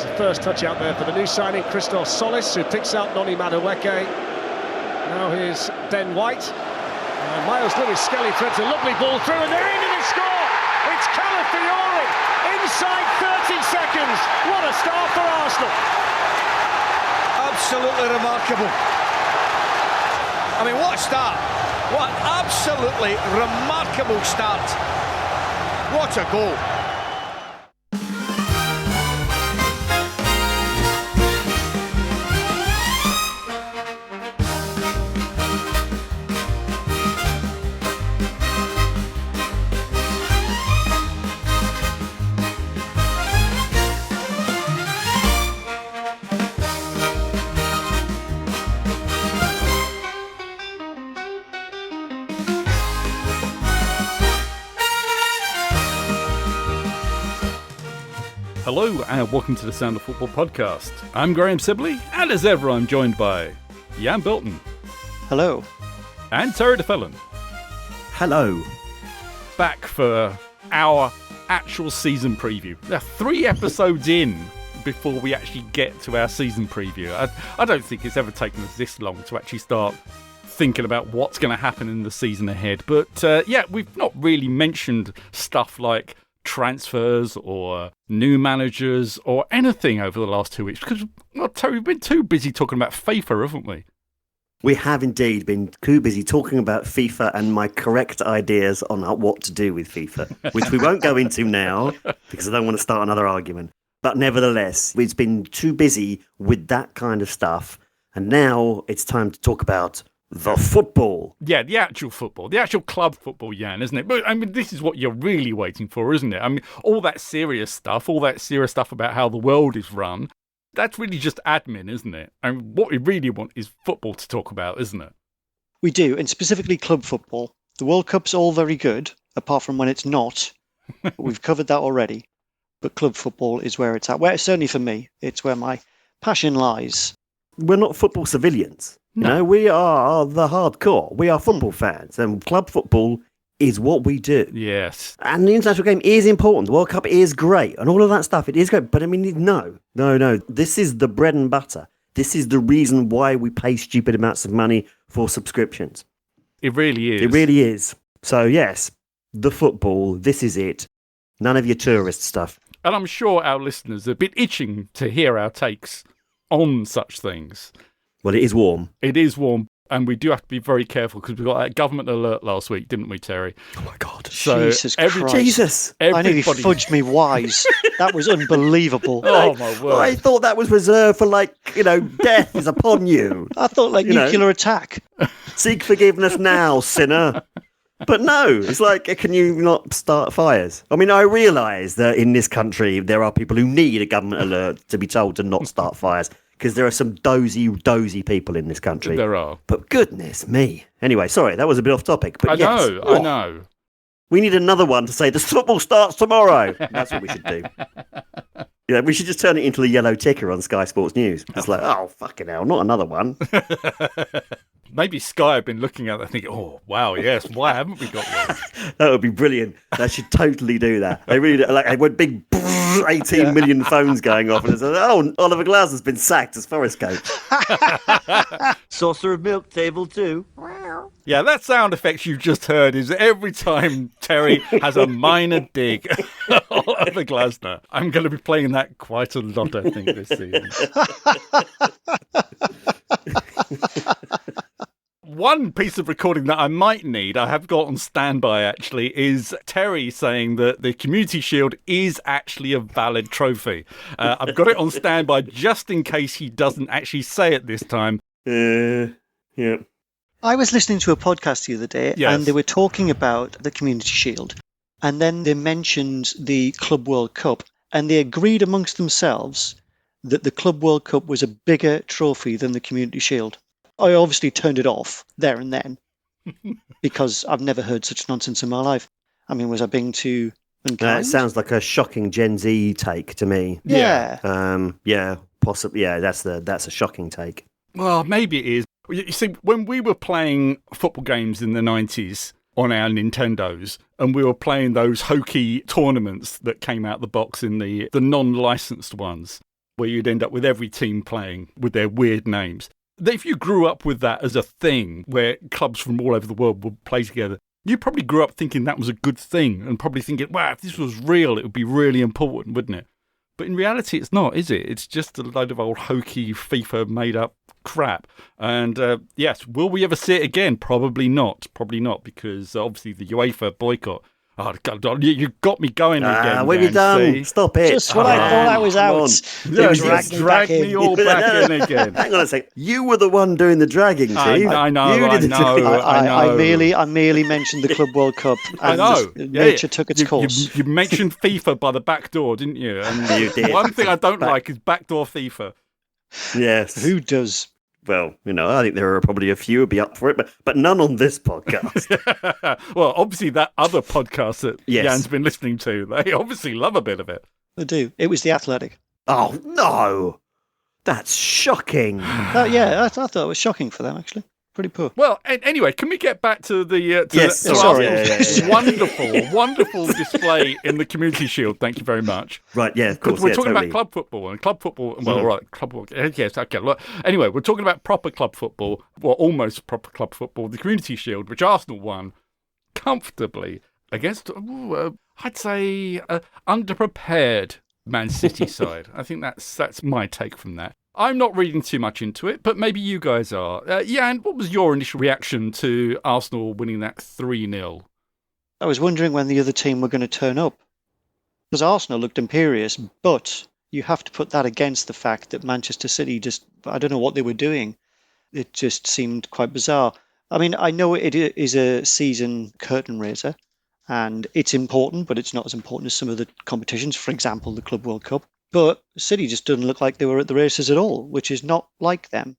There's a first touch out there for the new signing, Christos Solis, who picks out Noni Madueke. Now here's Ben White. And Miles Lewis-Skelly threads a lovely ball through, and they're in and they score! It's Calafiori! Inside 30 seconds! What a start for Arsenal! Absolutely remarkable. I mean, what a start! What an absolutely remarkable start! What a goal! Hello and welcome to the Sound of Football podcast. I'm Graham Sibley, and as ever I'm joined by Jan Bilton. Hello. And Terry DeFellon. Hello. Back for our actual season preview. Now, 3 episodes in before we actually get to our season preview. I don't think it's ever taken us this long to actually start thinking about what's going to happen in the season ahead. But yeah, we've not really mentioned stuff like transfers or new managers or anything over the last 2 weeks because, well, Terry, we've been too busy talking about FIFA, haven't we? We have indeed been too busy talking about FIFA and my correct ideas on what to do with FIFA, which we won't go into now because I don't want to start another argument. But nevertheless, it's been too busy with that kind of stuff. And now it's time to talk about the football. Yeah, the actual football. The actual club football, Jan, isn't it? But, I mean, this is what you're really waiting for, isn't it? I mean, all that serious stuff about how the world is run, that's really just admin, isn't it? And what we really want is football to talk about, isn't it? We do, and specifically club football. The World Cup's all very good, apart from when it's not. We've covered that already. But club football is where it's at. Where, certainly for me, it's where my passion lies. We're not football civilians. No. You know, we are the hardcore. We are football fans, and club football is what we do. Yes. And the international game is important. The World Cup is great, and all of that stuff. It is great, but I mean, no. This is the bread and butter. This is the reason why we pay stupid amounts of money for subscriptions. It really is. It really is. So yes, the football. This is it. None of your tourist stuff. And I'm sure our listeners are a bit itching to hear our takes on such things. Well, it is warm. It is warm, and we do have to be very careful because we got that government alert last week, didn't we, Terry? Oh my God! So Jesus Christ! Jesus! I nearly fudged me wise. That was unbelievable. Oh my word! I thought that was reserved for death is upon you. I thought nuclear attack. Seek forgiveness now, sinner. But no, it's like, can you not start fires? I mean, I realise that in this country there are people who need a government alert to be told to not start fires. Because there are some dozy people in this country. There are. But goodness me. Anyway, sorry, that was a bit off topic. But I know. We need another one to say the football starts tomorrow. That's what we should do. Yeah, we should just turn it into a yellow ticker on Sky Sports News. It's like, oh, fucking hell, not another one. Maybe Sky have been looking at that thinking, oh, wow, yes, why haven't we got one? That would be brilliant. They should totally do that. They really, I went big 18 million phones going off and it's like, oh, Oliver Glasner's been sacked as Forest coach. Saucer of milk, table 2. Yeah, that sound effect you've just heard is every time Terry has a minor dig at Oliver Glasner. I'm going to be playing that quite a lot, I think, this season. One piece of recording that I might need, I have got on standby actually, is Terry saying that the Community Shield is actually a valid trophy. I've got it on standby just in case he doesn't actually say it this time. Yeah. I was listening to a podcast the other day, Yes. and they were talking about the Community Shield, and then they mentioned the Club World Cup, and they agreed amongst themselves that the Club World Cup was a bigger trophy than the Community Shield. I obviously turned it off there and then because I've never heard such nonsense in my life. I mean, was I being too unkind? That sounds like a shocking Gen Z take to me. Yeah. Yeah, possibly. Yeah, that's a shocking take. Well, maybe it is. You see, when we were playing football games in the 90s on our Nintendos, and we were playing those hokey tournaments that came out the box in the non-licensed ones, where you'd end up with every team playing with their weird names. If you grew up with that as a thing where clubs from all over the world would play together, you probably grew up thinking that was a good thing and probably thinking, wow, if this was real, it would be really important, wouldn't it? But in reality, it's not, is it? It's just a load of old hokey FIFA made-up crap. And yes, will we ever see it again? Probably not. Probably not, because obviously the UEFA boycott. Oh, God, you got me going again. We've done. See? Stop it. Just when I thought I was out, Yeah, they drag me all back in again. Hang on a second. You were the one doing the dragging, Steve. I know. I merely mentioned the Club World Cup. And I know. Nature took its course. You mentioned FIFA by the back door, didn't you? And You did. One thing I don't like is backdoor FIFA. Yes. Who does? Well, I think there are probably a few who'd be up for it, but none on this podcast. Well, obviously that other podcast that Yes. Jan's been listening to, they obviously love a bit of it. They do. It was The Athletic. Oh, no. That's shocking. I thought it was shocking for them, actually. Pretty poor. Well, anyway, can we get back to the Yes, to sorry. Arsenal's Yeah. wonderful display in the Community Shield? Thank you very much. Right, yeah, of course. We're yeah, talking totally. about club football and club football. Well, right, club football. Yes, okay. Look, anyway, we're talking about proper club football, well, almost proper club football. The Community Shield, which Arsenal won comfortably against, I'd say, underprepared Man City side. I think that's my take from that. I'm not reading too much into it, but maybe you guys are. Jan, what was your initial reaction to Arsenal winning that 3-0? I was wondering when the other team were going to turn up. Because Arsenal looked imperious, but you have to put that against the fact that Manchester City I don't know what they were doing. It just seemed quite bizarre. I mean, I know it is a season curtain raiser, and it's important, but it's not as important as some of the competitions, for example, the Club World Cup. But City just doesn't look like they were at the races at all, which is not like them.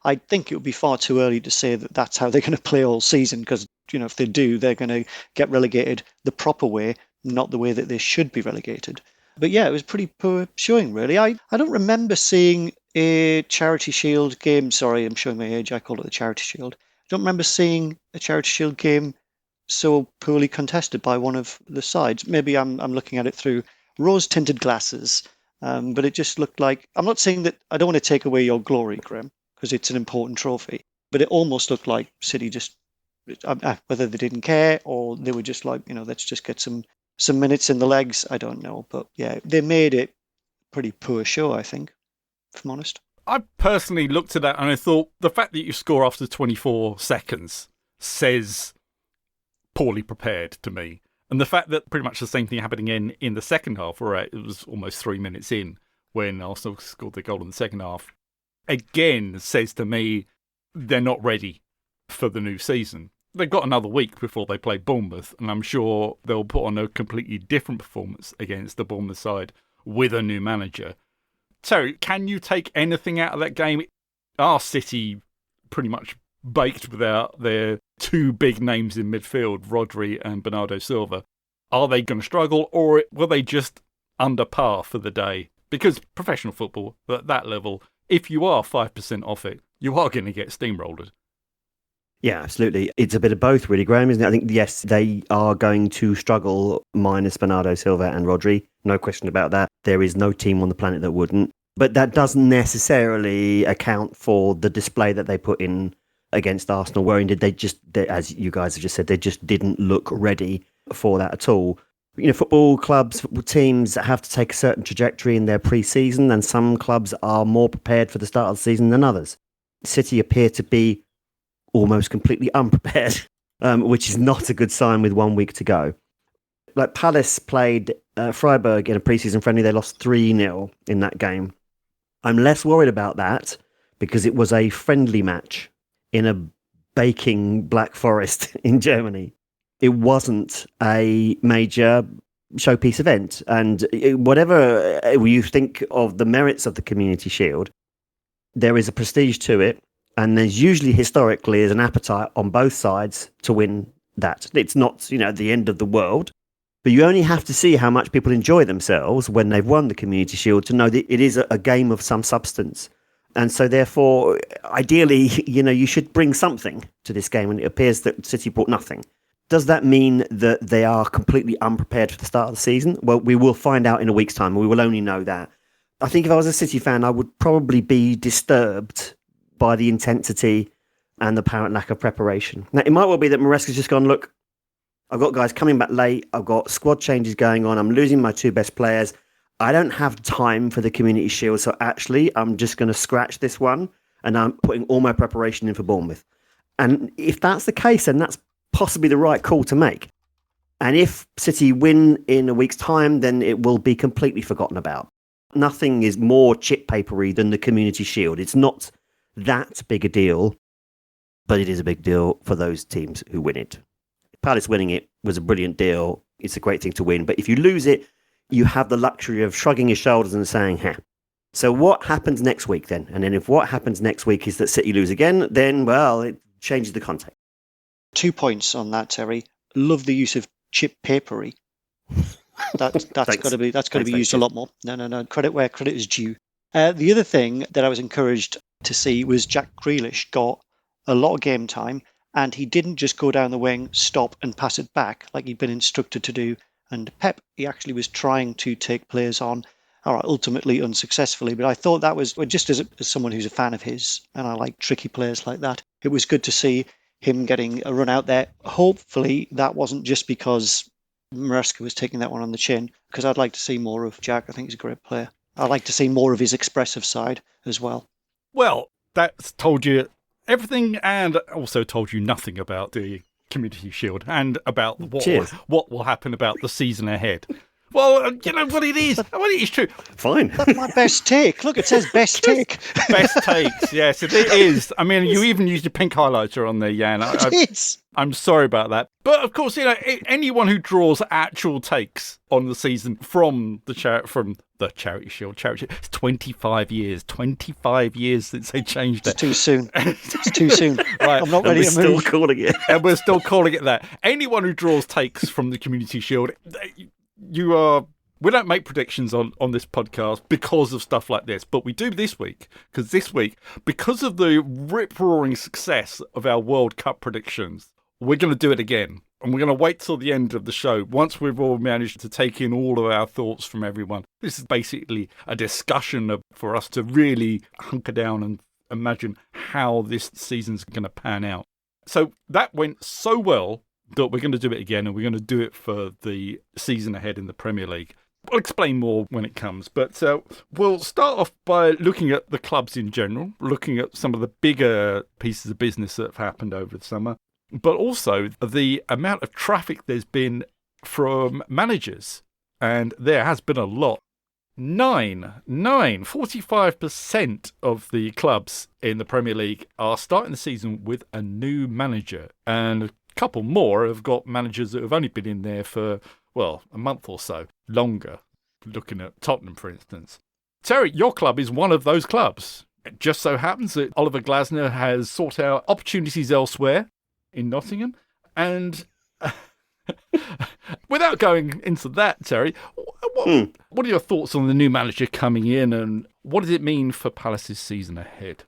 I think it would be far too early to say that that's how they're going to play all season, because, if they do, they're going to get relegated the proper way, not the way that they should be relegated. But yeah, it was pretty poor showing, really. I don't remember seeing a Charity Shield game. Sorry, I'm showing my age. I call it the Charity Shield. I don't remember seeing a Charity Shield game so poorly contested by one of the sides. Maybe I'm looking at it through rose-tinted glasses. But it just looked like, I'm not saying that, I don't want to take away your glory, Graham, because it's an important trophy, but it almost looked like City just, whether they didn't care or they were just like, let's just get some minutes in the legs, I don't know. But yeah, they made it pretty poor show, I think, if I'm honest. I personally looked at that and I thought the fact that you score after 24 seconds says poorly prepared to me. And the fact that pretty much the same thing happened again in the second half, where it was almost 3 minutes in when Arsenal scored the goal in the second half, again says to me they're not ready for the new season. They've got another week before they play Bournemouth, and I'm sure they'll put on a completely different performance against the Bournemouth side with a new manager. So, can you take anything out of that game? Are City pretty much baked without their two big names in midfield, Rodri and Bernardo Silva? Are they going to struggle, or were they just under par for the day? Because professional football, at that level, if you are 5% off it, you are going to get steamrolled. Yeah, absolutely. It's a bit of both, really, Graham, isn't it? I think, yes, they are going to struggle minus Bernardo Silva and Rodri. No question about that. There is no team on the planet that wouldn't. But that doesn't necessarily account for the display that they put in against Arsenal, where indeed they, as you guys have just said, they just didn't look ready for that at all. Football clubs, football teams have to take a certain trajectory in their pre-season, and some clubs are more prepared for the start of the season than others. City appear to be almost completely unprepared, which is not a good sign with 1 week to go. Like Palace played Freiburg in a pre-season friendly, they lost 3-0 in that game. I'm less worried about that because it was a friendly match in a baking Black Forest in Germany. It wasn't a major showpiece event. And whatever you think of the merits of the Community Shield, there is a prestige to it. And there's usually historically is an appetite on both sides to win that. It's not, the end of the world. But you only have to see how much people enjoy themselves when they've won the Community Shield to know that it is a game of some substance. And so therefore, ideally, you should bring something to this game, and it appears that City brought nothing. Does that mean that they are completely unprepared for the start of the season? Well, we will find out in a week's time, and we will only know that. I think if I was a City fan, I would probably be disturbed by the intensity and the apparent lack of preparation. Now, it might well be that Maresca's just gone, look, I've got guys coming back late. I've got squad changes going on. I'm losing my two best players. I don't have time for the Community Shield. So actually, I'm just going to scratch this one and I'm putting all my preparation in for Bournemouth. And if that's the case, then that's possibly the right call to make. And if City win in a week's time, then it will be completely forgotten about. Nothing is more chip papery than the Community Shield. It's not that big a deal, but it is a big deal for those teams who win it. Palace winning it was a brilliant deal. It's a great thing to win. But if you lose it, you have the luxury of shrugging your shoulders and saying, So what happens next week then? And then if what happens next week is that City lose again, then, well, it changes the context. 2 points on that, Terry. Love the use of chip papery. That's got to be used a lot more. No. Credit where credit is due. The other thing that I was encouraged to see was Jack Grealish got a lot of game time, and he didn't just go down the wing, stop and pass it back like he'd been instructed to do. And Pep, he actually was trying to take players on, all right, ultimately unsuccessfully. But I thought that was, just as someone who's a fan of his, and I like tricky players like that, it was good to see him getting a run out there. Hopefully that wasn't just because Maresca was taking that one on the chin, because I'd like to see more of Jack. I think he's a great player. I'd like to see more of his expressive side as well. Well, that's told you everything and also told you nothing about the Community Shield and about what will happen about the season ahead. Well, you know what it is. Well, it is true. Fine. That's my best take. Look, it says best take. Best takes, yes, it is. I mean, you even used your pink highlighter on there, Jan. I'm sorry about that. But, of course, you know, anyone who draws actual takes on the season from the Charity Shield, it's 25 years. 25 years since they changed it. It's too soon. It's too soon. Right. I'm not ready to move. We're still calling it. And we're still calling it that. Anyone who draws takes from the Community Shield, we don't make predictions on this podcast because of stuff like this, but we do this week, because of the rip-roaring success of our World Cup predictions, we're going to do it again. And we're going to wait till the end of the show, once we've all managed to take in all of our thoughts from everyone. This is basically a discussion for us to really hunker down and imagine how this season's going to pan out. So that went so well that we're going to do it again, and we're going to do it for the season ahead in the Premier League. I'll explain more when it comes, but we'll start off by looking at the clubs in general, looking at some of the bigger pieces of business that have happened over the summer, but also the amount of traffic there's been from managers, and there has been a lot. 45% of the clubs in the Premier League are starting the season with a new manager, and a couple more have got managers that have only been in there for, well, a month or so, longer, looking at Tottenham, for instance. Terry, your club is one of those clubs. It just so happens that Oliver Glasner has sought out opportunities elsewhere in Nottingham, and without going into that, Terry, what are your thoughts on the new manager coming in, and what does it mean for Palace's season ahead?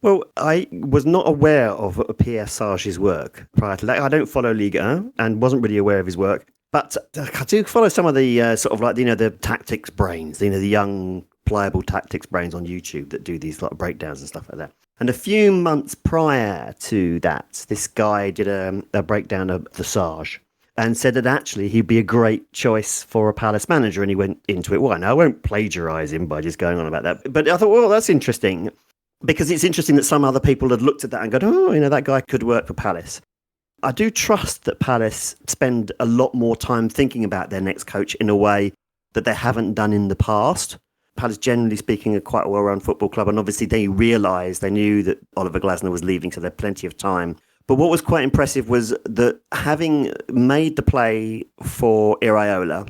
Well, I was not aware of Pierre Sarge's work prior to that. I don't follow Ligue 1 and wasn't really aware of his work. But I do follow some of the sort of like, the tactics brains, the young, pliable tactics brains on YouTube that do these like breakdowns and stuff like that. And a few months prior to that, this guy did a breakdown of the Sarge and said that actually he'd be a great choice for a Palace manager. And he went into it. Well, now I won't plagiarise him by just going on about that. But I thought, well, that's interesting. Because it's interesting that some other people had looked at that and gone, that guy could work for Palace. I do trust that Palace spend a lot more time thinking about their next coach in a way that they haven't done in the past. Palace, generally speaking, are quite a well-run football club, and obviously they knew that Oliver Glasner was leaving, so they had plenty of time. But what was quite impressive was that having made the play for Iraola,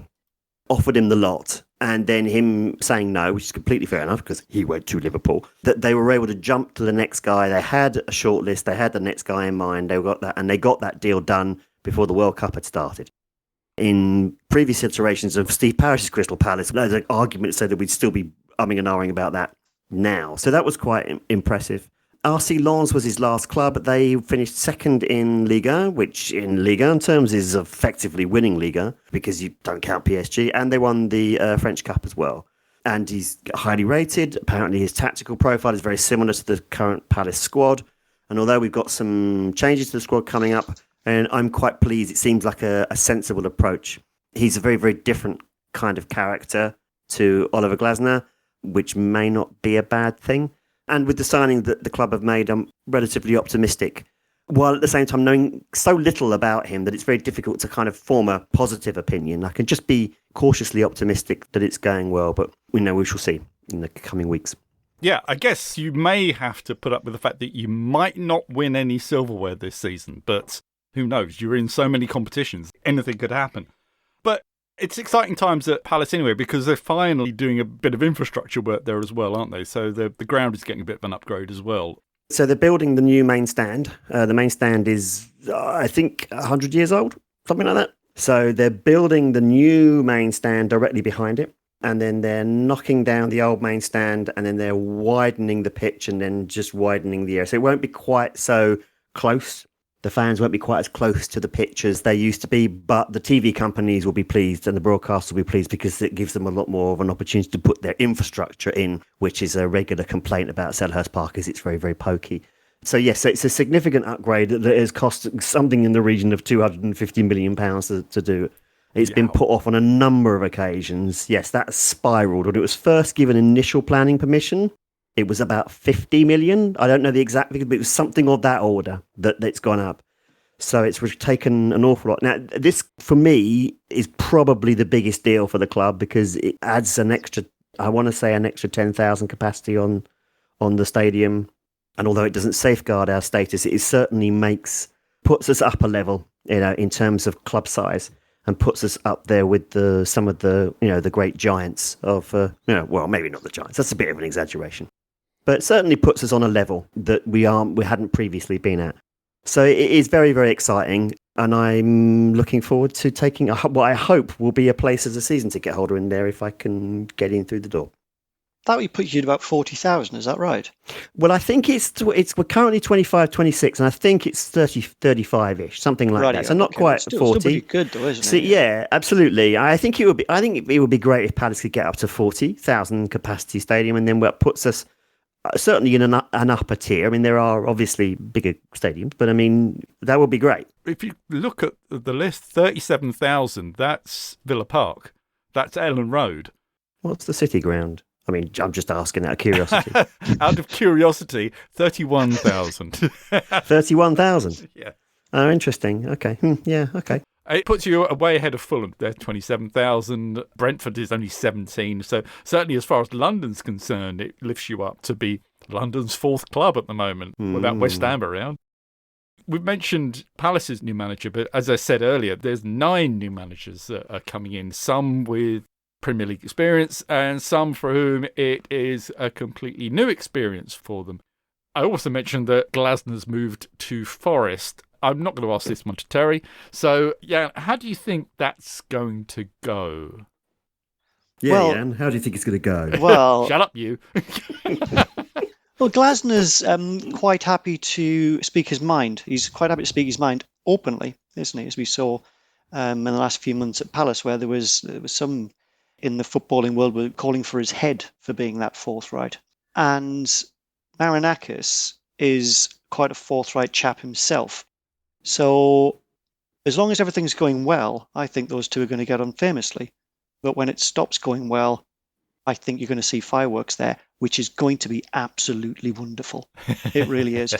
offered him the lot, and then him saying no, which is completely fair enough because he went to Liverpool, that they were able to jump to the next guy. They had a short list. They had the next guy in mind. They got that, and they got that deal done before the World Cup had started. In previous iterations of Steve Parish's Crystal Palace, there's an argument that said that we'd still be umming and ahhing about that now. So that was quite impressive. RC Lens was his last club. They finished second in Liga, which in Liga terms is effectively winning Liga because you don't count PSG, and they won the French Cup as well. and he's highly rated. Apparently his tactical profile is very similar to the current Palace squad. And although we've got some changes to the squad coming up, and I'm quite pleased, it seems like a sensible approach. He's a very, very different kind of character to Oliver Glasner, which may not be a bad thing. And with the signing that the club have made, I'm relatively optimistic. While at the same time knowing so little about him that it's very difficult to kind of form a positive opinion. I can just be cautiously optimistic that it's going well, but we shall see in the coming weeks. Yeah, I guess you may have to put up with the fact that you might not win any silverware this season, but who knows? You're in so many competitions, anything could happen. But it's exciting times at Palace anyway, because they're finally doing a bit of infrastructure work there as well, aren't they? So the ground is getting a bit of an upgrade as well. So they're building the new main stand. The main stand is, I think, 100 years old, something like that. So they're building the new main stand directly behind it. And then they're knocking down the old main stand, and then they're widening the pitch and then just widening the area. So it won't be quite so close. The fans won't be quite as close to the pitch as they used to be, but the TV companies will be pleased and the broadcasters will be pleased because it gives them a lot more of an opportunity to put their infrastructure in, which is a regular complaint about Selhurst Park, is it's very, very pokey. So yes, it's a significant upgrade that has cost something in the region of £250 million to do. It's been put off on a number of occasions. Yes, that's spiralled. When it was first given initial planning permission, it was about 50 million. I don't know the exact figure, but it was something of that order that's gone up. So it's taken an awful lot. Now, this, for me, is probably the biggest deal for the club because it adds an extra 10,000 capacity on the stadium. And although it doesn't safeguard our status, it certainly puts us up a level, in terms of club size, and puts us up there with some of the great giants of, well, maybe not the giants. That's a bit of an exaggeration. But it certainly puts us on a level that we hadn't previously been at. So it is very, very exciting. And I'm looking forward to taking what I hope will be a place as a season ticket holder in there if I can get in through the door. That would put you at about 40,000, is that right? Well, I think we're currently 25, 26, and I think it's 30, 35-ish, something like that. So not quite 40. Still pretty good, though, isn't it? Yeah, absolutely. I think it would be great if Palace could get up to 40,000 capacity stadium, and then that puts us certainly in an upper tier. I mean, there are obviously bigger stadiums, but I mean, that would be great. If you look at the list, 37,000, that's Villa Park. That's Ellen Road. What's the City Ground? I mean, I'm just asking out of curiosity. Out of curiosity, 31,000. 31,000? Yeah. Oh, interesting. Okay. Yeah, okay. It puts you way ahead of Fulham. They're 27,000. Brentford is only 17. So certainly as far as London's concerned, it lifts you up to be London's fourth club at the moment without West Ham around. We've mentioned Palace's new manager, but as I said earlier, there's 9 new managers that are coming in, some with Premier League experience and some for whom it is a completely new experience for them. I also mentioned that Glasner's moved to Forest. I'm not going to ask this one to Terry. So, yeah, how do you think that's going to go? Yeah, Jan, how do you think it's going to go? Well, shut up, you. Well, Glasner's quite happy to speak his mind. He's quite happy to speak his mind openly, isn't he? As we saw in the last few months at Palace, where there was some in the footballing world were calling for his head for being that forthright. And Marinakis is quite a forthright chap himself. So as long as everything's going well, I think those two are going to get on famously. But when it stops going well, I think you're going to see fireworks there, which is going to be absolutely wonderful. It really is.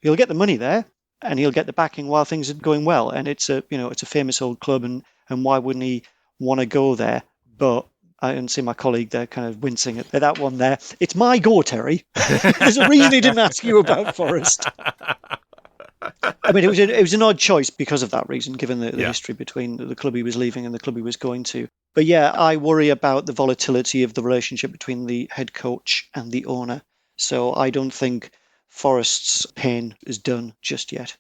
He'll get the money there, and he'll get the backing while things are going well. And it's a famous old club, and why wouldn't he want to go there? But I can see my colleague there kind of wincing at that one there. It's my go, Terry. There's a reason he didn't ask you about Forest. I mean, it was an odd choice because of that reason, given the history between the club he was leaving and the club he was going to. But yeah, I worry about the volatility of the relationship between the head coach and the owner. So I don't think Forest's pain is done just yet.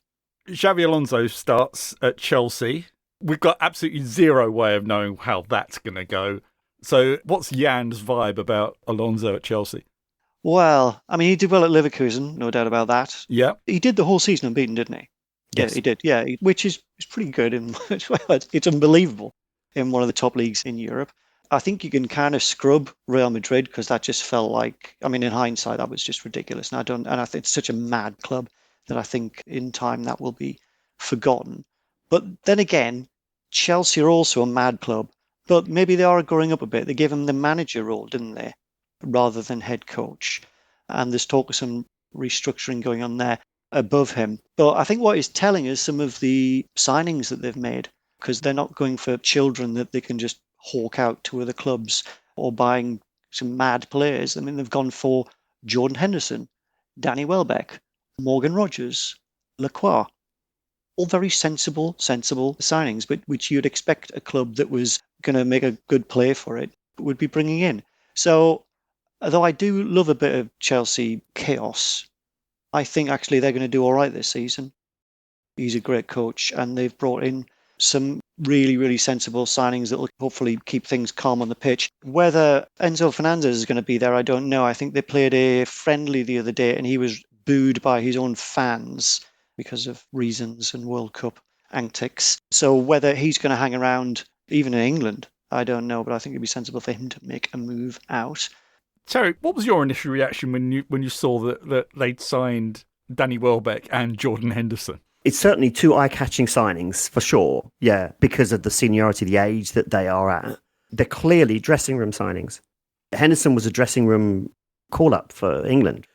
Xabi Alonso starts at Chelsea. We've got absolutely zero way of knowing how that's going to go. So what's Jan's vibe about Alonso at Chelsea? Well, I mean, he did well at Leverkusen, no doubt about that. Yeah. He did the whole season unbeaten, didn't he? Yes. Yeah, he did. Yeah, which is pretty good. It's unbelievable in one of the top leagues in Europe. I think you can kind of scrub Real Madrid because that just felt like, I mean, in hindsight, that was just ridiculous. And I think it's such a mad club that I think in time that will be forgotten. But then again, Chelsea are also a mad club, but maybe they are growing up a bit. They gave him the manager role, didn't they, rather than head coach. And there's talk of some restructuring going on there above him. But I think what he's telling us some of the signings that they've made, because they're not going for children that they can just hawk out to other clubs or buying some mad players. I mean, they've gone for Jordan Henderson, Danny Welbeck, Morgan Rogers, Lacroix. All very sensible signings, but which you'd expect a club that was going to make a good play for it would be bringing in. So, although I do love a bit of Chelsea chaos, I think actually they're going to do all right this season. He's a great coach, and they've brought in some really, really sensible signings that will hopefully keep things calm on the pitch. Whether Enzo Fernandez is going to be there, I don't know. I think they played a friendly the other day, and he was booed by his own fans because of reasons and World Cup antics. So whether he's going to hang around, even in England, I don't know, but I think it'd be sensible for him to make a move out. Terry, what was your initial reaction when you saw that they'd signed Danny Welbeck and Jordan Henderson? It's certainly two eye-catching signings, for sure, yeah, because of the seniority, the age that they are at. They're clearly dressing room signings. Henderson was a dressing room call-up for England.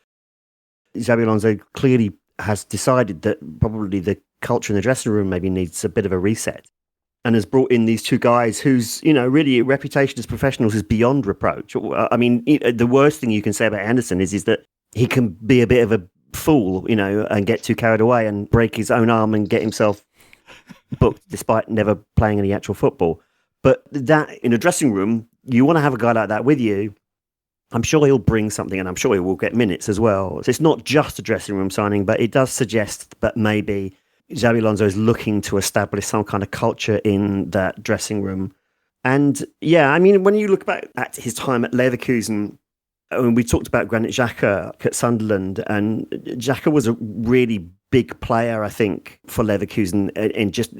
Xabi Alonso clearly has decided that probably the culture in the dressing room maybe needs a bit of a reset, and has brought in these two guys whose, really reputation as professionals is beyond reproach. I mean, the worst thing you can say about Henderson is that he can be a bit of a fool, and get too carried away and break his own arm and get himself booked despite never playing any actual football. But that, in a dressing room, you want to have a guy like that with you. I'm sure he'll bring something, and I'm sure he will get minutes as well. So it's not just a dressing room signing, but it does suggest that maybe Xabi Alonso is looking to establish some kind of culture in that dressing room. And yeah, I mean, when you look back at his time at Leverkusen, when we talked about Granit Xhaka at Sunderland, and Xhaka was a really big player, I think, for Leverkusen in just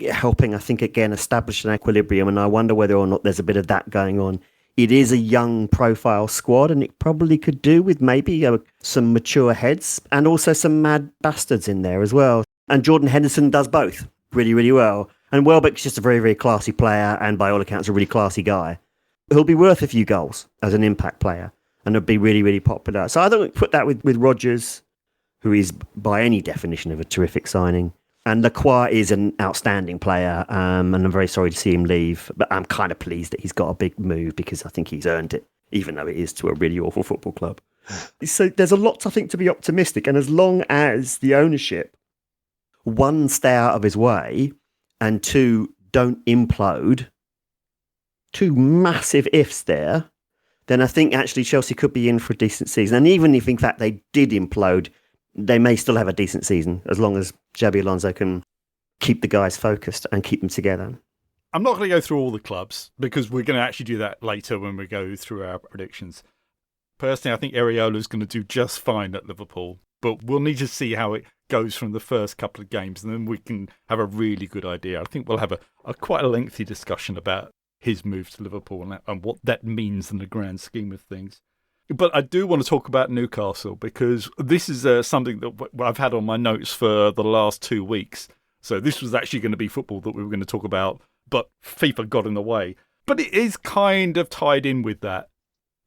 helping, I think, again, establish an equilibrium. And I wonder whether or not there's a bit of that going on. It is a young profile squad, and it probably could do with maybe some mature heads and also some mad bastards in there as well. And Jordan Henderson does both really, really well. And Welbeck's just a very, very classy player, and by all accounts, a really classy guy. He'll be worth a few goals as an impact player, and it'll be really, really popular. So I don't put that with Rodgers, who is by any definition of a terrific signing. And Lacroix is an outstanding player, and I'm very sorry to see him leave. But I'm kind of pleased that he's got a big move, because I think he's earned it, even though it is to a really awful football club. So there's a lot, I think, to be optimistic. And as long as the ownership, one, stay out of his way, and two, don't implode, two massive ifs there, then I think actually Chelsea could be in for a decent season. And even if, in fact, they did implode, they may still have a decent season, as long as Xabi Alonso can keep the guys focused and keep them together. I'm not going to go through all the clubs, because we're going to actually do that later when we go through our predictions. Personally, I think Areola's going to do just fine at Liverpool, but we'll need to see how it goes from the first couple of games, and then we can have a really good idea. I think we'll have a quite a lengthy discussion about his move to Liverpool and what that means in the grand scheme of things. But I do want to talk about Newcastle, because this is something that I've had on my notes for the last 2 weeks. So this was actually going to be football that we were going to talk about, but FIFA got in the way. But it is kind of tied in with that.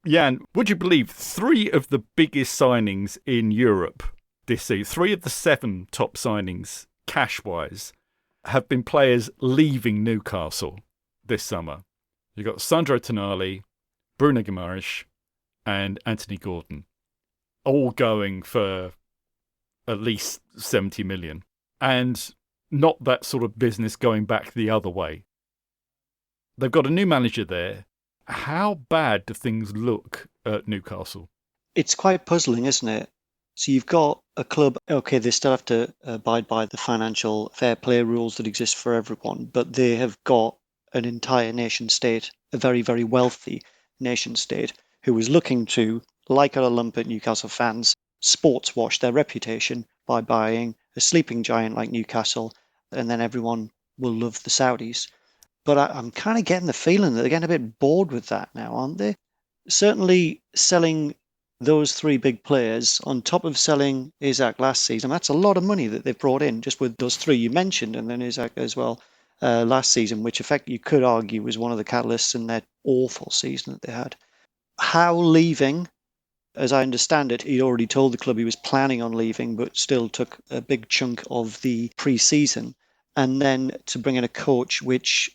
Jan, would you believe 3 of the biggest signings in Europe this season, 3 of the 7 top signings, cash-wise, have been players leaving Newcastle this summer? You've got Sandro Tonali, Bruno Guimaraes, and Anthony Gordon, all going for at least 70 million. And not that sort of business going back the other way. They've got a new manager there. How bad do things look at Newcastle? It's quite puzzling, isn't it? So you've got a club, okay, they still have to abide by the financial fair play rules that exist for everyone, but they have got an entire nation state, a very, very wealthy nation state, who was looking to, like a lump at Newcastle fans, sports wash their reputation by buying a sleeping giant like Newcastle, and then everyone will love the Saudis. But I'm kind of getting the feeling that they're getting a bit bored with that now, aren't they? Certainly selling those three big players on top of selling Isaac last season. That's a lot of money that they've brought in just with those three you mentioned, and then Isaac as well last season, which effect you could argue was one of the catalysts in that awful season that they had. Howe leaving, as I understand it, he'd already told the club he was planning on leaving, but still took a big chunk of the pre-season. And then to bring in a coach, which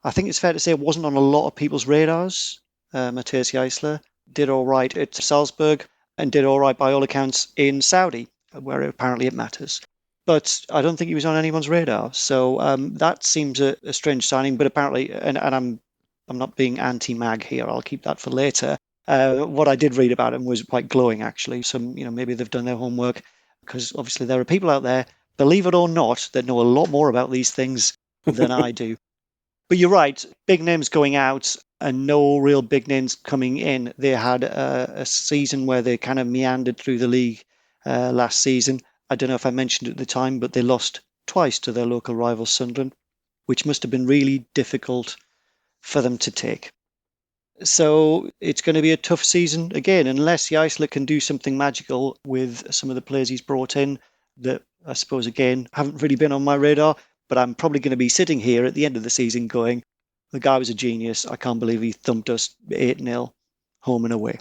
I think it's fair to say wasn't on a lot of people's radars. Matthias Geisler did all right at Salzburg and did all right by all accounts in Saudi, where apparently it matters. But I don't think he was on anyone's radar. So that seems a strange signing. But apparently, and I'm not being anti-Mag here. I'll keep that for later. What I did read about him was quite glowing, actually. So maybe they've done their homework, because obviously there are people out there, believe it or not, that know a lot more about these things than I do. But you're right, big names going out and no real big names coming in. They had a season where they kind of meandered through the league last season. I don't know if I mentioned it at the time, but they lost twice to their local rival Sunderland, which must have been really difficult for them to take. So it's going to be a tough season again, unless Geisler can do something magical with some of the players he's brought in that I suppose, again, haven't really been on my radar. But I'm probably going to be sitting here at the end of the season going, the guy was a genius. I can't believe he thumped us 8-0 home and away.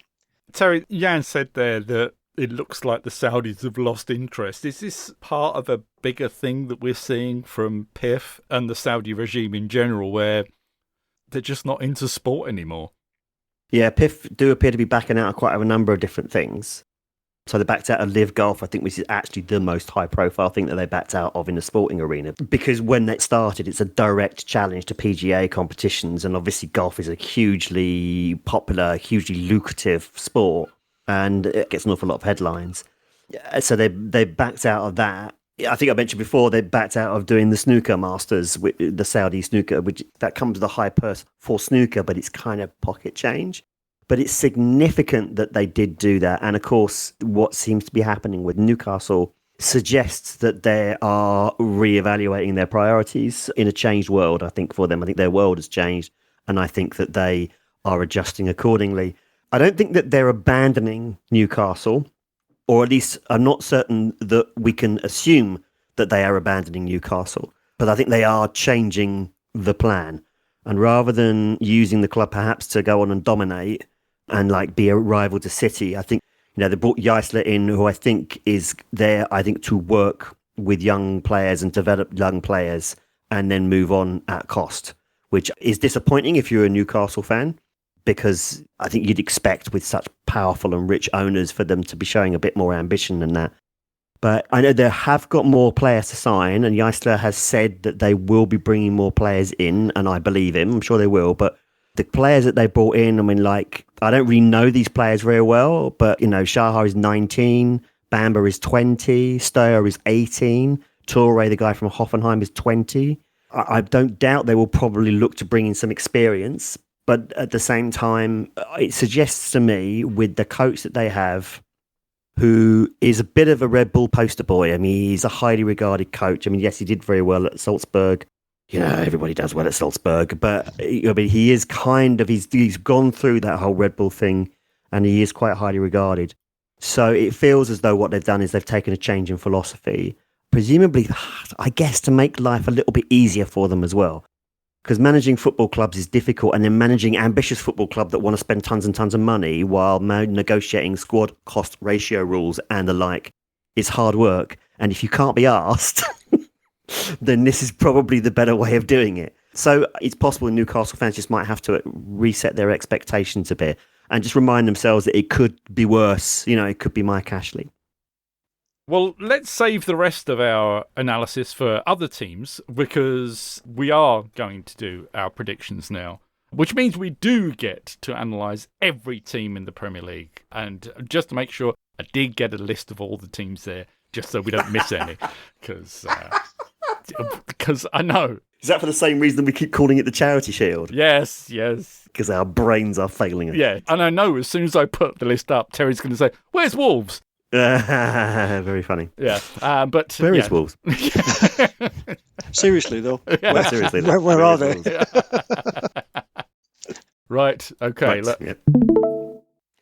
Terry, Jan said there that it looks like the Saudis have lost interest. Is this part of a bigger thing that we're seeing from PIF and the Saudi regime in general, where they're just not into sport anymore? Yeah, PIF do appear to be backing out of quite a number of different things. So they backed out of Live Golf, I think, which is actually the most high-profile thing that they backed out of in the sporting arena. Because when that started, it's a direct challenge to PGA competitions, and obviously golf is a hugely popular, hugely lucrative sport, and it gets an awful lot of headlines. So they backed out of that. I think I mentioned before, they backed out of doing the snooker masters, the Saudi snooker, which that comes with a high purse for snooker, but it's kind of pocket change. But it's significant that they did do that. And of course, what seems to be happening with Newcastle suggests that they are reevaluating their priorities in a changed world, I think, for them. I think their world has changed, and I think that they are adjusting accordingly. I don't think that they're abandoning Newcastle, or at least I'm not certain that we can assume that they are abandoning Newcastle. But I think they are changing the plan. And rather than using the club perhaps to go on and dominate and like be a rival to City, I think, they brought Geisler in, who I think is there, to work with young players and develop young players and then move on at cost, which is disappointing if you're a Newcastle fan, because I think you'd expect with such powerful and rich owners for them to be showing a bit more ambition than that. But I know they have got more players to sign, and Geisler has said that they will be bringing more players in, and I believe him. I'm sure they will. But the players that they brought in, I don't really know these players very well, but, Shahar is 19, Bamba is 20, Steyer is 18, Toure, the guy from Hoffenheim, is 20. I don't doubt they will probably look to bring in some experience, but at the same time, it suggests to me, with the coach that they have, who is a bit of a Red Bull poster boy. He's a highly regarded coach. Yes, he did very well at Salzburg. Everybody does well at Salzburg, but he is he's gone through that whole Red Bull thing, and he is quite highly regarded. So it feels as though what they've done is they've taken a change in philosophy, presumably, I guess, to make life a little bit easier for them as well. Because managing football clubs is difficult, and then managing ambitious football club that want to spend tons and tons of money while negotiating squad cost ratio rules and the like is hard work. And if you can't be asked, then this is probably the better way of doing it. So it's possible Newcastle fans just might have to reset their expectations a bit and just remind themselves that it could be worse. It could be Mike Ashley. Well, let's save the rest of our analysis for other teams, because we are going to do our predictions now, which means we do get to analyse every team in the Premier League. And just to make sure, I did get a list of all the teams there, just so we don't miss any, because I know. Is that for the same reason we keep calling it the Charity Shield? Yes. Because our brains are failing us. Yeah, and I know as soon as I put the list up, Terry's going to say, "Where's Wolves?" Very funny. Yeah, but Where is Wolves? Seriously, though. Well, seriously, Where are they? Right. Okay. Right, yep.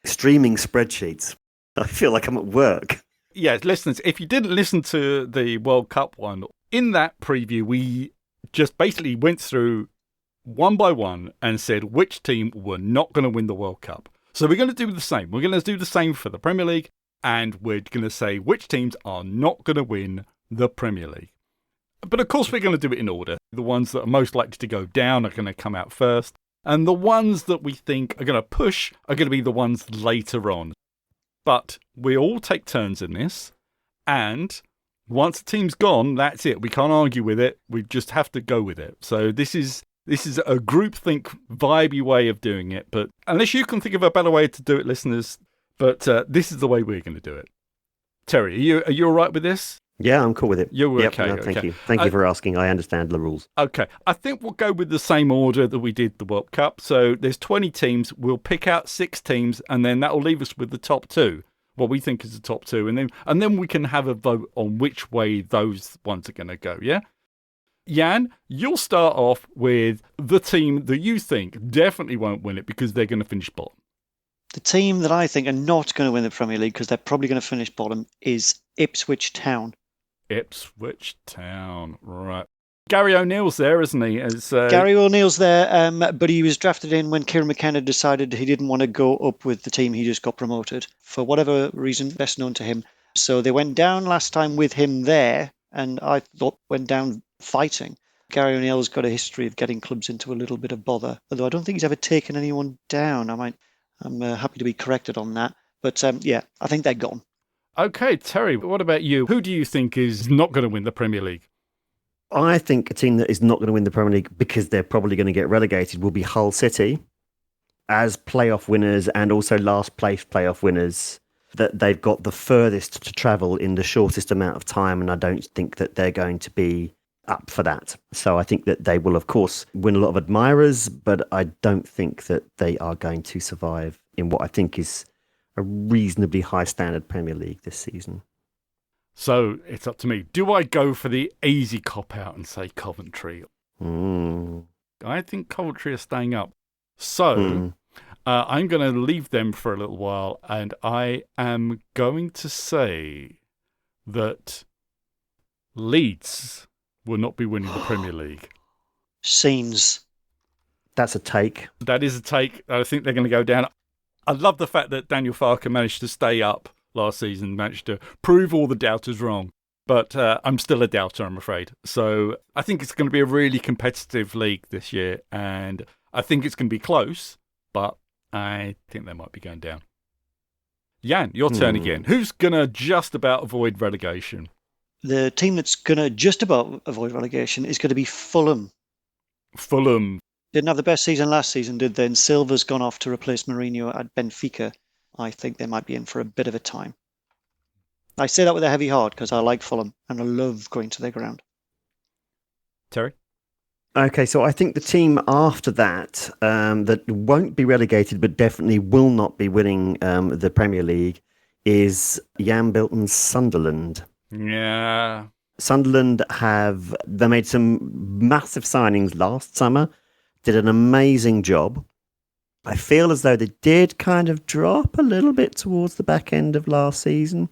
Streaming spreadsheets. I feel like I'm at work. Yeah, listeners, if you didn't listen to the World Cup one, in that preview, we just basically went through one by one and said which team were not going to win the World Cup. So we're going to do the same. We're going to do the same for the Premier League, and we're going to say which teams are not going to win the Premier League. But of course, we're going to do it in order. The ones that are most likely to go down are going to come out first, and the ones that we think are going to push are going to be the ones later on. But we all take turns in this, and once the team's gone, that's it. We can't argue with it. We just have to go with it. So this is a groupthink, vibey way of doing it. But unless you can think of a better way to do it, listeners, but this is the way we're going to do it. Terry, are you all right with this? Yeah, I'm cool with it. You're yep, okay. No, thank you. Thank you for asking. I understand the rules. Okay. I think we'll go with the same order that we did the World Cup. So there's 20 teams. We'll pick out 6 teams, and then that will leave us with the top 2. What we think is the top 2, and then we can have a vote on which way those ones are going to go, yeah? Jan, you'll start off with the team that you think definitely won't win it because they're going to finish bottom. The team that I think are not going to win the Premier League because they're probably going to finish bottom is Ipswich Town. Ipswich Town, right. Gary O'Neill's there, isn't he? Gary O'Neill's there, but he was drafted in when Kieran McKenna decided he didn't want to go up with the team he just got promoted, for whatever reason best known to him. So they went down last time with him there, and I thought went down fighting. Gary O'Neill's got a history of getting clubs into a little bit of bother, although I don't think he's ever taken anyone down. I'm happy to be corrected on that. But yeah, I think they're gone. Okay, Terry, what about you? Who do you think is not going to win the Premier League? I think a team that is not going to win the Premier League because they're probably going to get relegated will be Hull City as playoff winners and also last place playoff winners. That they've got the furthest to travel in the shortest amount of time, and I don't think that they're going to be up for that. So I think that they will, of course, win a lot of admirers, but I don't think that they are going to survive in what I think is a reasonably high standard Premier League this season. So it's up to me. Do I go for the easy cop-out and say Coventry? I think Coventry are staying up. So I'm going to leave them for a little while, and I am going to say that Leeds will not be winning the Premier League. Scenes. That's a take. That is a take. I think they're going to go down. I love the fact that Daniel Farke managed to stay up last season, managed to prove all the doubters wrong. But I'm still a doubter, I'm afraid. So I think it's going to be a really competitive league this year, and I think it's going to be close, but I think they might be going down. Jan, your turn again. Who's going to just about avoid relegation? The team that's going to just about avoid relegation is going to be Fulham. Fulham. Didn't have the best season last season, did they? And Silva's gone off to replace Mourinho at Benfica. I think they might be in for a bit of a time. I say that with a heavy heart because I like Fulham and I love going to their ground. Terry? Okay, so I think the team after that, that won't be relegated but definitely will not be winning the Premier League, is Jan Bilton's Sunderland. Yeah. Sunderland they made some massive signings last summer, did an amazing job. I feel as though they did kind of drop a little bit towards the back end of last season,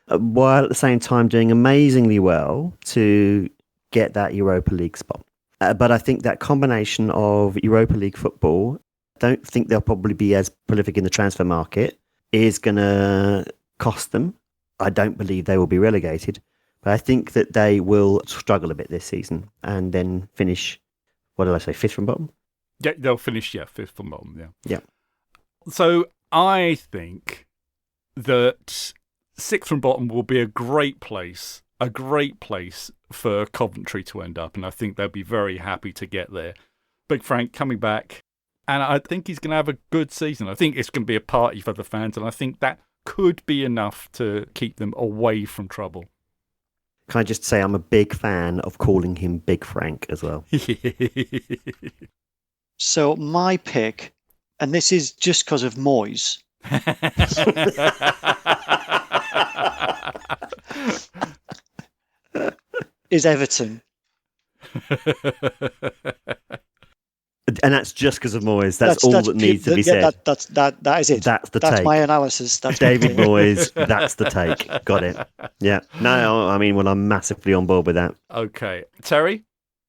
while at the same time doing amazingly well to get that Europa League spot. But I think that combination of Europa League football, I don't think they'll probably be as prolific in the transfer market, is going to cost them. I don't believe they will be relegated, but I think that they will struggle a bit this season and then finish, what did I say, 5th from bottom? Yeah, they'll finish, 5th from bottom, Yeah. So I think that 6th from bottom will be a great place for Coventry to end up, and I think they'll be very happy to get there. Big Frank coming back, and I think he's going to have a good season. I think it's going to be a party for the fans, and I think that could be enough to keep them away from trouble. Can I just say I'm a big fan of calling him Big Frank as well? So my pick, and this is just because of Moyes. is Everton. And that's just because of Moyes. That's all that needs to be said. That is it. That's the That's take. my analysis. That's David Moyes, that's the take. Got it. Yeah. No, I mean, well, I'm massively on board with that. Okay. Terry?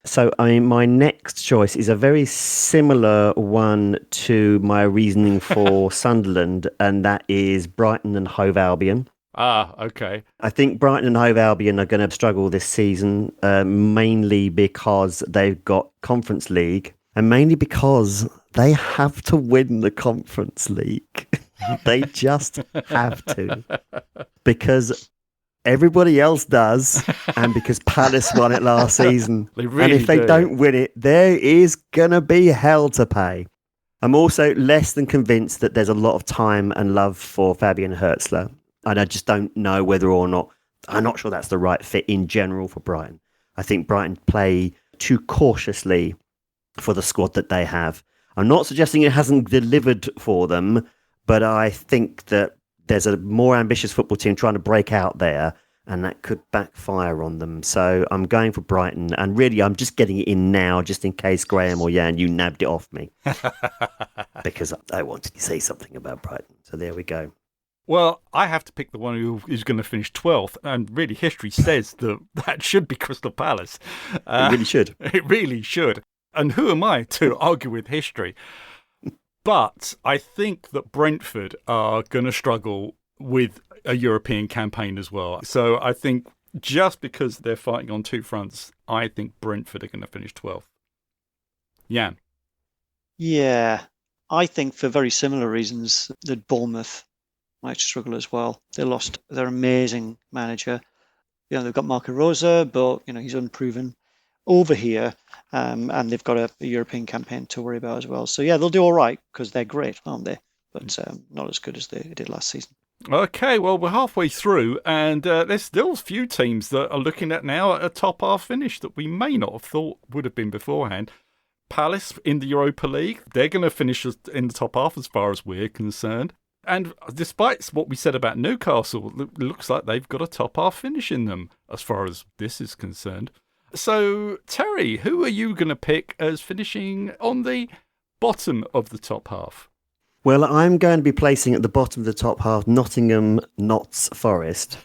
So, I mean, my next choice is a very similar one to my reasoning for Sunderland, and that is Brighton and Hove Albion. Ah, okay. I think Brighton and Hove Albion are going to struggle this season, mainly because they've got Conference League, and mainly because they have to win the Conference League. They just have to. Because everybody else does, and because Palace won it last season. Really and if they don't win it, there is going to be hell to pay. I'm also less than convinced that there's a lot of time and love for Fabian Hertzler. And I just don't know whether or not, I'm not sure that's the right fit in general for Brighton. I think Brighton play too cautiously for the squad that they have. I'm not suggesting it hasn't delivered for them, but I think that there's a more ambitious football team trying to break out there, and that could backfire on them. So I'm going for Brighton, and really I'm just getting it in now, just in case Graham or Jan, you nabbed it off me. Because I wanted to say something about Brighton. So there we go. Well, I have to pick the one who's going to finish 12th, and really history says that should be Crystal Palace. It really should. It really should. And who am I to argue with history? But I think that Brentford are going to struggle with a European campaign as well. So I think just because they're fighting on two fronts, I think Brentford are going to finish 12th. Jan? Yeah, I think for very similar reasons that Bournemouth might struggle as well. They lost their amazing manager. They've got Marco Rosa, but he's unproven over here, and they've got a European campaign to worry about as well. So yeah, they'll do all right because they're great, aren't they? But not as good as they did last season. Okay, well, we're halfway through, and there's still a few teams that are looking at now a top half finish that we may not have thought would have been beforehand. Palace in the Europa League, they're going to finish in the top half as far as we're concerned. And despite what we said about Newcastle, it looks like they've got a top half finish in them as far as this is concerned. So, Terry, who are you going to pick as finishing on the bottom of the top half? Well, I'm going to be placing at the bottom of the top half Nottingham, Notts Forest.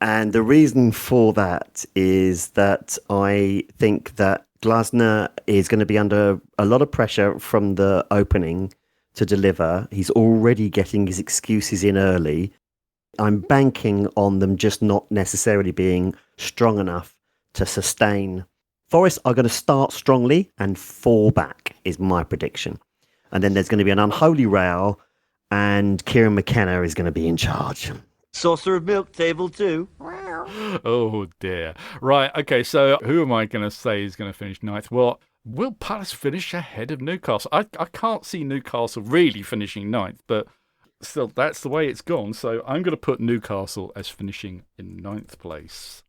And the reason for that is that I think that Glasner is going to be under a lot of pressure from the opening to deliver. He's already getting his excuses in early. I'm banking on them just not necessarily being strong enough to sustain. Forest are going to start strongly and fall back, is my prediction. And then there's going to be an unholy row, and Kieran McKenna is going to be in charge. Saucer of milk, table 2. Oh dear. Right, okay, so who am I going to say is going to finish ninth? Well, will Palace finish ahead of Newcastle? I can't see Newcastle really finishing ninth, but still, that's the way it's gone. So I'm going to put Newcastle as finishing in ninth place.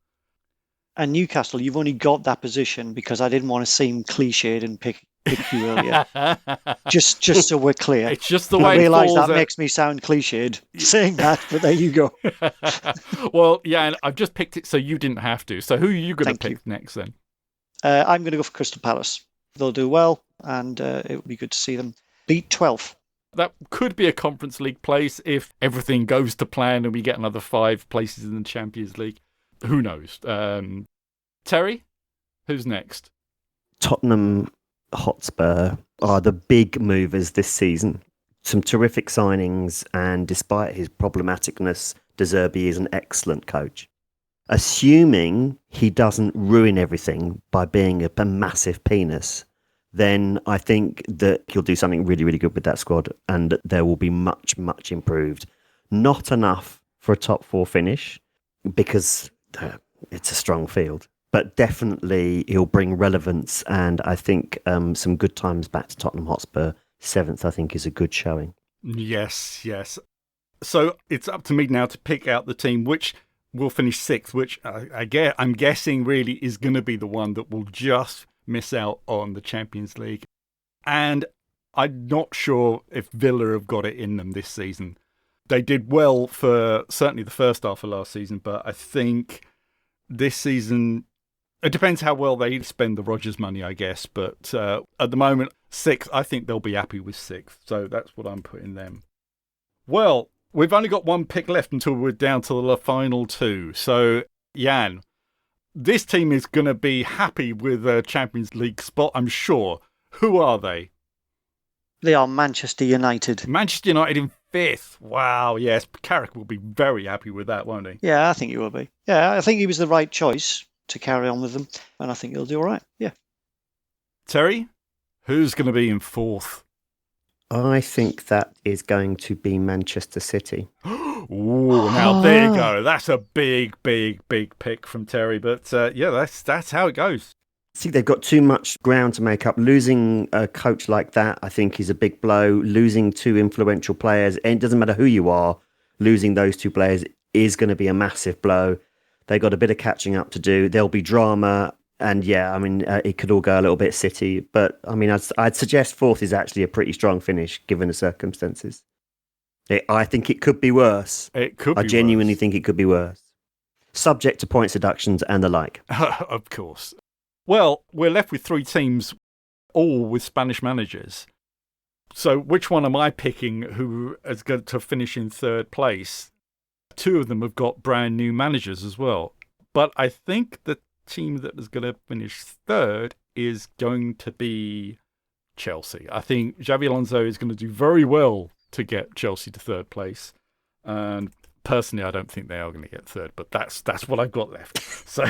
And Newcastle, you've only got that position because I didn't want to seem cliched and pick you earlier. just so we're clear. It's just the way I realise that it makes me sound cliched saying that, but there you go. Well, yeah, and I've just picked it so you didn't have to. So who are you going to pick next then? I'm going to go for Crystal Palace. They'll do well, and it would be good to see them beat 12th. That could be a Conference League place if everything goes to plan and we get another 5 places in the Champions League. Who knows? Terry, who's next? Tottenham Hotspur are the big movers this season. Some terrific signings, and despite his problematicness, De Zerbi is an excellent coach. Assuming he doesn't ruin everything by being a massive penis, then I think that he'll do something really, really good with that squad, and there will be much, much improved. Not enough for a top 4 finish, because it's a strong field. But definitely he'll bring relevance, and I think some good times back to Tottenham Hotspur. 7th, I think, is a good showing. Yes. So it's up to me now to pick out the team which will finish 6th, which I'm guessing really is going to be the one that will just miss out on the Champions League. And I'm not sure if Villa have got it in them this season. They did well for certainly the first half of last season, but I think this season, it depends how well they spend the Rodgers money, I guess. But at the moment, 6th, I think they'll be happy with 6th. So that's what I'm putting them. Well, we've only got one pick left until we're down to the final 2. So, Jan, this team is going to be happy with a Champions League spot, I'm sure. Who are they? They are Manchester United. Manchester United in 5th. Wow, yes. Carrick will be very happy with that, won't he? Yeah, I think he will be. Yeah, I think he was the right choice to carry on with them, and I think he'll do all right. Yeah. Terry, who's going to be in 4th? I think that is going to be Manchester City. Ooh, now there you go. That's a big pick from Terry. But yeah, that's how it goes. See, they've got too much ground to make up. Losing a coach like that, I think, is a big blow. Losing 2 influential players, and it doesn't matter who you are, losing those 2 players is going to be a massive blow. They've got a bit of catching up to do. There'll be drama. And yeah, I mean, it could all go a little bit City. But I mean, I'd suggest 4th is actually a pretty strong finish, given the circumstances. I think it could be worse. I genuinely think it could be worse. Subject to points deductions and the like. Of course. Well, we're left with 3 teams, all with Spanish managers. So which one am I picking who is going to finish in 3rd place? 2 of them have got brand new managers as well. But I think the team that is going to finish 3rd is going to be Chelsea. I think Xabi Alonso is going to do very well to get Chelsea to 3rd place. And personally, I don't think they are going to get 3rd, but that's what I've got left. So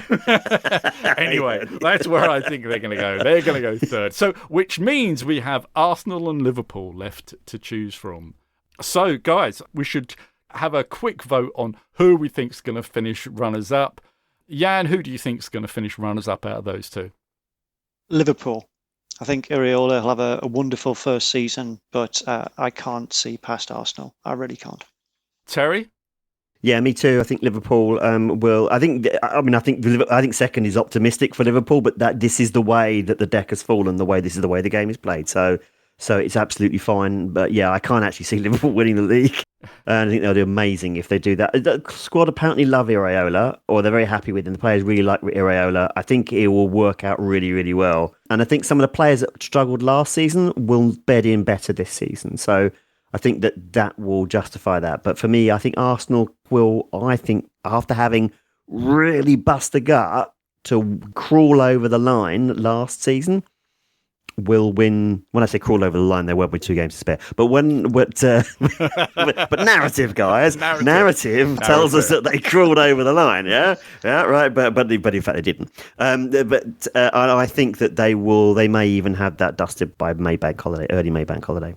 anyway, that's where I think they're going to go. They're going to go 3rd. So which means we have Arsenal and Liverpool left to choose from. So guys, we should have a quick vote on who we think is going to finish runners-up. Jan, who do you think is going to finish runners-up out of those 2? Liverpool. I think Iraola will have a wonderful first season, but I can't see past Arsenal. I really can't. Terry? Yeah, me too. I think Liverpool will. I think 2nd is optimistic for Liverpool, but that this is the way that the deck has fallen. This is the way the game is played. So it's absolutely fine. But yeah, I can't actually see Liverpool winning the league. And I think they'll do amazing if they do that. The squad apparently love Iraola, or they're very happy with him. The players really like Iraola. I think it will work out really, really well. And I think some of the players that struggled last season will bed in better this season. So I think that will justify that. But for me, I think Arsenal will, after having really bust the gut to crawl over the line last season, will win. When I say crawl over the line, they won't win 2 games to spare. But but narrative, guys, narrative tells us that they crawled over the line. Yeah, right. But in fact they didn't. I think that they will. They may even have that dusted by early May bank holiday.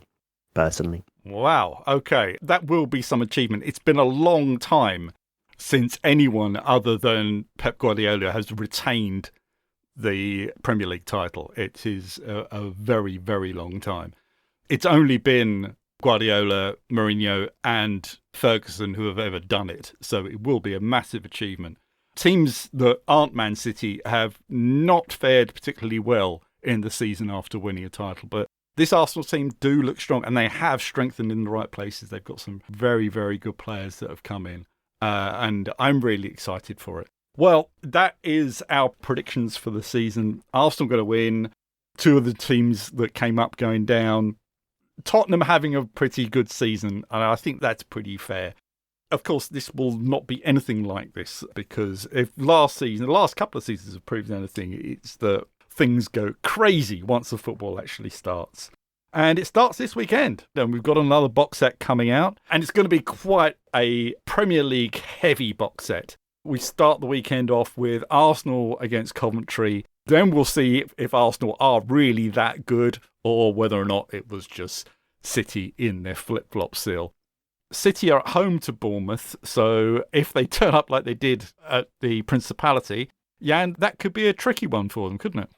Personally. Wow. Okay, that will be some achievement. It's been a long time since anyone other than Pep Guardiola has retained the Premier League title. It is a very, very long time. It's only been Guardiola, Mourinho and Ferguson who have ever done it. So it will be a massive achievement. Teams that aren't Man City have not fared particularly well in the season after winning a title. But this Arsenal team do look strong, and they have strengthened in the right places. They've got some very, very good players that have come in. And I'm really excited for it. Well, that is our predictions for the season. Arsenal going to win. 2 of the teams that came up going down. Tottenham having a pretty good season, and I think that's pretty fair. Of course, this will not be anything like this, because if the last couple of seasons have proved anything, it's that things go crazy once the football actually starts. And it starts this weekend. And we've got another box set coming out, and it's going to be quite a Premier League heavy box set. We start the weekend off with Arsenal against Coventry. Then we'll see if Arsenal are really that good, or whether or not it was just City in their flip-flop still. City are at home to Bournemouth, so if they turn up like they did at the Principality, Jan, that could be a tricky one for them, couldn't it?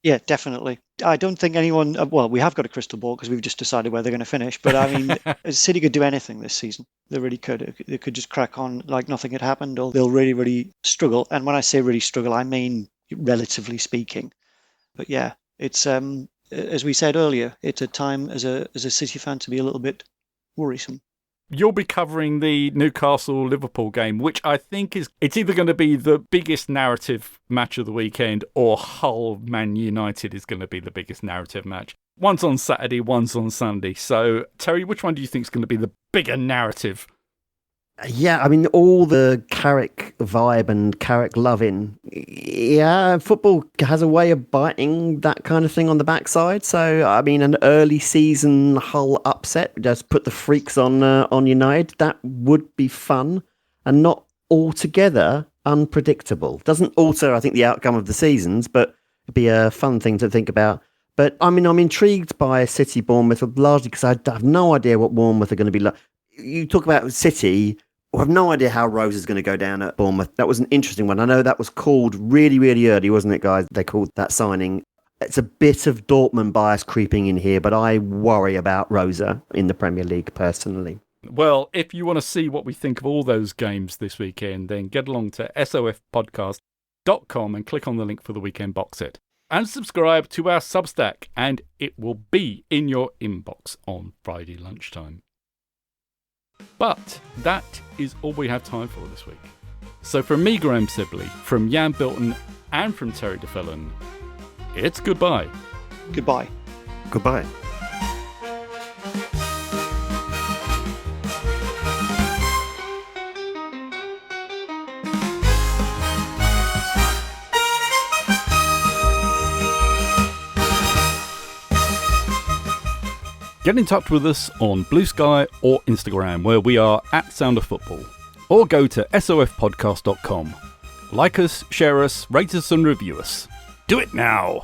Yeah, definitely. I don't think anyone... Well, we have got a crystal ball because we've just decided where they're going to finish. But I mean, City could do anything this season. They really could. They could just crack on like nothing had happened, or they'll really, really struggle. And when I say really struggle, I mean relatively speaking. But yeah, it's as we said earlier, it's a time as a City fan to be a little bit worrisome. You'll be covering the Newcastle-Liverpool game, which I think it's either going to be the biggest narrative match of the weekend or Hull-Man United is going to be the biggest narrative match. One's on Saturday, one's on Sunday. So, Terry, which one do you think is going to be the bigger narrative? Yeah, I mean, all the Carrick vibe and Carrick loving. Yeah, football has a way of biting that kind of thing on the backside. So, I mean, an early season Hull upset, just put the freaks on United, that would be fun and not altogether unpredictable. Doesn't alter, I think, the outcome of the seasons, but it'd be a fun thing to think about. But, I mean, I'm intrigued by City Bournemouth, largely because I have no idea what Bournemouth are going to be like. You talk about City. I have no idea how Rose is going to go down at Bournemouth. That was an interesting one. I know that was called really, really early, wasn't it, guys? They called that signing. It's a bit of Dortmund bias creeping in here, but I worry about Rosa in the Premier League personally. Well, if you want to see what we think of all those games this weekend, then get along to sofpodcast.com and click on the link for the weekend box set. And subscribe to our Substack, and it will be in your inbox on Friday lunchtime. But that is all we have time for this week. So from me, Graham Sibley, from Jan Bilton, and from Terry DeFellon, it's goodbye. Goodbye. Goodbye. Get in touch with us on Blue Sky or Instagram, where we are at Sound of Football, or go to sofpodcast.com. Like us, share us, rate us and review us. Do it now!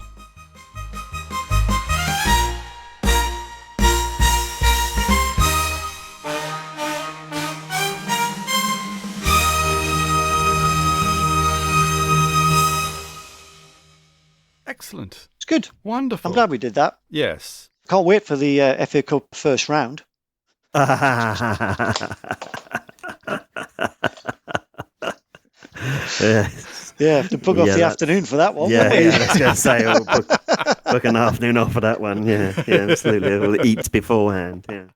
Excellent. It's good. Wonderful. I'm glad we did that. Yes. Can't wait for the FA Cup first round. Yes. Yeah, have to book off the afternoon for that one. Yeah, I was going to say, we'll book an afternoon off for that one. Yeah, absolutely. We'll eat beforehand. Yeah.